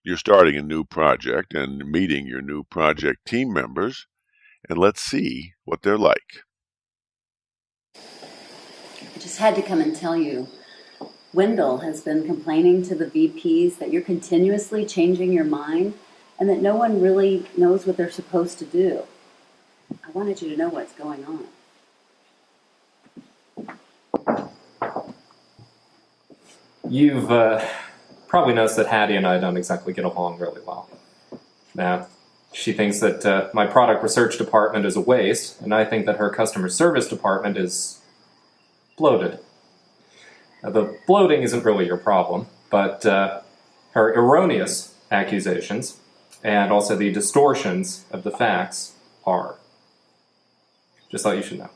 You're starting a new project and meeting your new project team members, and let's see what they're like. I just had to come and tell you, Wendell has been complaining to the VPs that you're continuously changing your mind and that no one really knows what they're supposed to do. I wanted you to know what's going on. You've probably noticed that Hattie and I don't exactly get along really well. Now, she thinks that my product research department is a waste, and I think that her customer service department is bloated. Now, the bloating isn't really your problem, but her erroneous accusations and also the distortions of the facts are. Just thought you should know.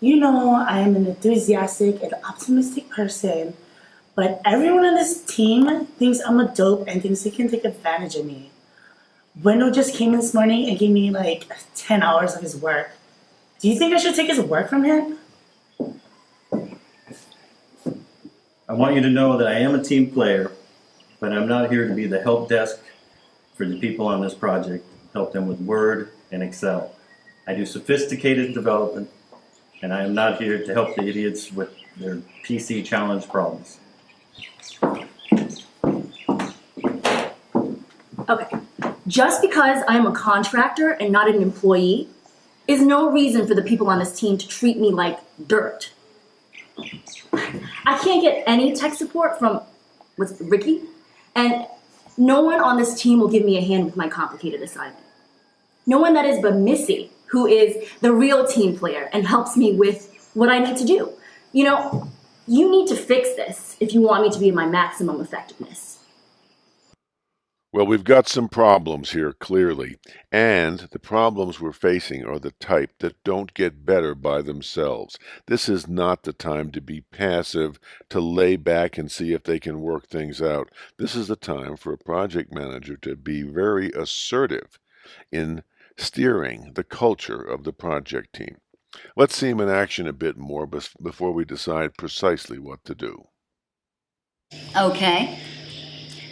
You know, I am an enthusiastic and optimistic person, but everyone on this team thinks I'm a dope and thinks they can take advantage of me. Wendell just came in this morning and gave me like 10 hours of his work. Do you think I should take his work from him? I want you to know that I am a team player, but I'm not here to be the help desk for the people on this project, help them with Word and Excel. I do sophisticated development, and I am not here to help the idiots with their PC challenge problems. Okay, just because I'm a contractor and not an employee is no reason for the people on this team to treat me like dirt. I can't get any tech support from Ricky, and no one on this team will give me a hand with my complicated assignment. No one that is but Missy, who is the real team player and helps me with what I need to do. You know, you need to fix this if you want me to be at my maximum effectiveness. Well, we've got some problems here, clearly, and the problems we're facing are the type that don't get better by themselves. This is not the time to be passive, to lay back and see if they can work things out. This is the time for a project manager to be very assertive in steering the culture of the project team. Let's see him in action a bit more before we decide precisely what to do. Okay.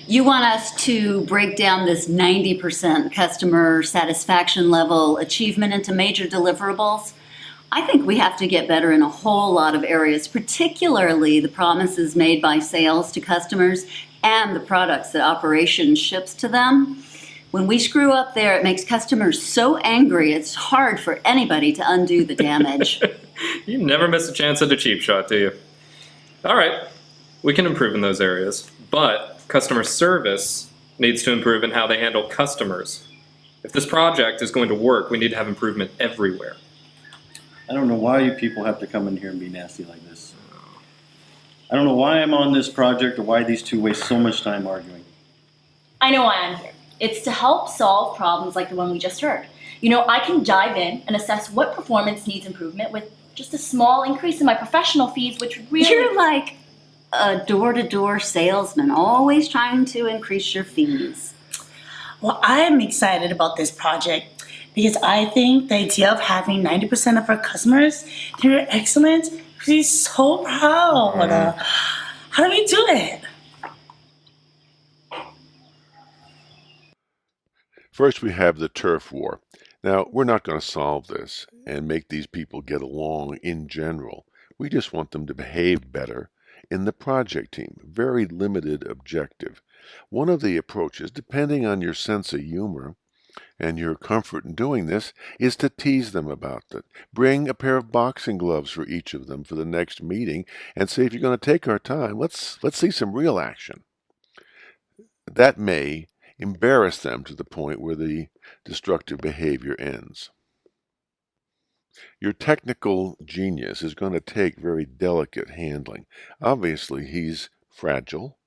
You want us to break down this 90% customer satisfaction level achievement into major deliverables? I think we have to get better in a whole lot of areas, particularly the promises made by sales to customers and the products that operations ships to them. When we screw up there, it makes customers so angry, it's hard for anybody to undo the damage. You never miss a chance at a cheap shot, do you? All right, we can improve in those areas, but customer service needs to improve in how they handle customers. If this project is going to work, we need to have improvement everywhere. I don't know why you people have to come in here and be nasty like this. I don't know why I'm on this project or why these two waste so much time arguing. I know why I'm here. It's to help solve problems like the one we just heard. You know, I can dive in and assess what performance needs improvement with just a small increase in my professional fees, which really... You're like a door-to-door salesman, always trying to increase your fees. Well, I am excited about this project because I think the idea of having 90% of our customers through excellence makes me so proud. How do we do it? First, we have the turf war. Now, we're not going to solve this and make these people get along in general. We just want them to behave better in the project team. Very limited objective. One of the approaches, depending on your sense of humor and your comfort in doing this, is to tease them about it. Bring a pair of boxing gloves for each of them for the next meeting and say, if you're going to take our time, let's see some real action. That may embarrass them to the point where the destructive behavior ends. Your technical genius is going to take very delicate handling. Obviously, he's fragile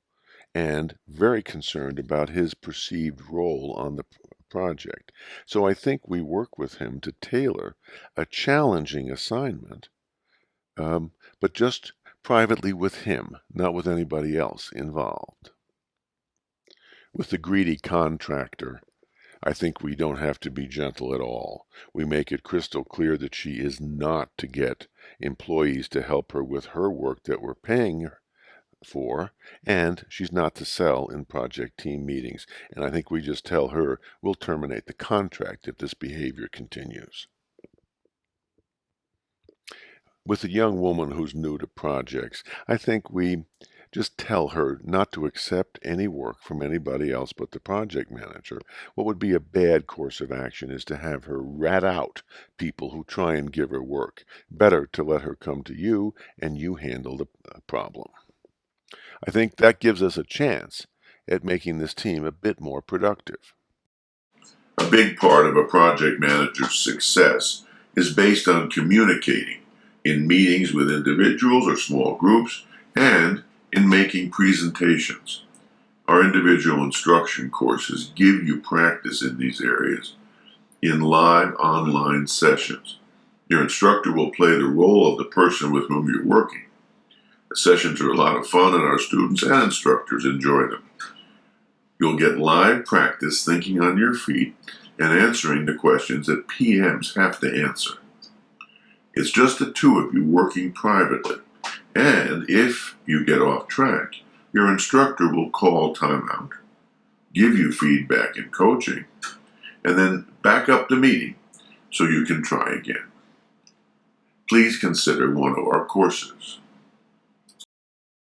and very concerned about his perceived role on the project. So I think we work with him to tailor a challenging assignment, but just privately with him, not with anybody else involved. With the greedy contractor, I think we don't have to be gentle at all. We make it crystal clear that she is not to get employees to help her with her work that we're paying for, and she's not to sell in project team meetings. And I think we just tell her we'll terminate the contract if this behavior continues. With a young woman who's new to projects, I think we just tell her not to accept any work from anybody else but the project manager. What would be a bad course of action is to have her rat out people who try and give her work. Better to let her come to you and you handle the problem. I think that gives us a chance at making this team a bit more productive. A big part of a project manager's success is based on communicating in meetings with individuals or small groups and in making presentations. Our individual instruction courses give you practice in these areas in live online sessions. Your instructor will play the role of the person with whom you're working. The sessions are a lot of fun and our students and instructors enjoy them. You'll get live practice thinking on your feet and answering the questions that PMs have to answer. It's just the two of you working privately, and if you get off track, your instructor will call timeout, give you feedback and coaching, and then back up the meeting so you can try again. Please consider one of our courses.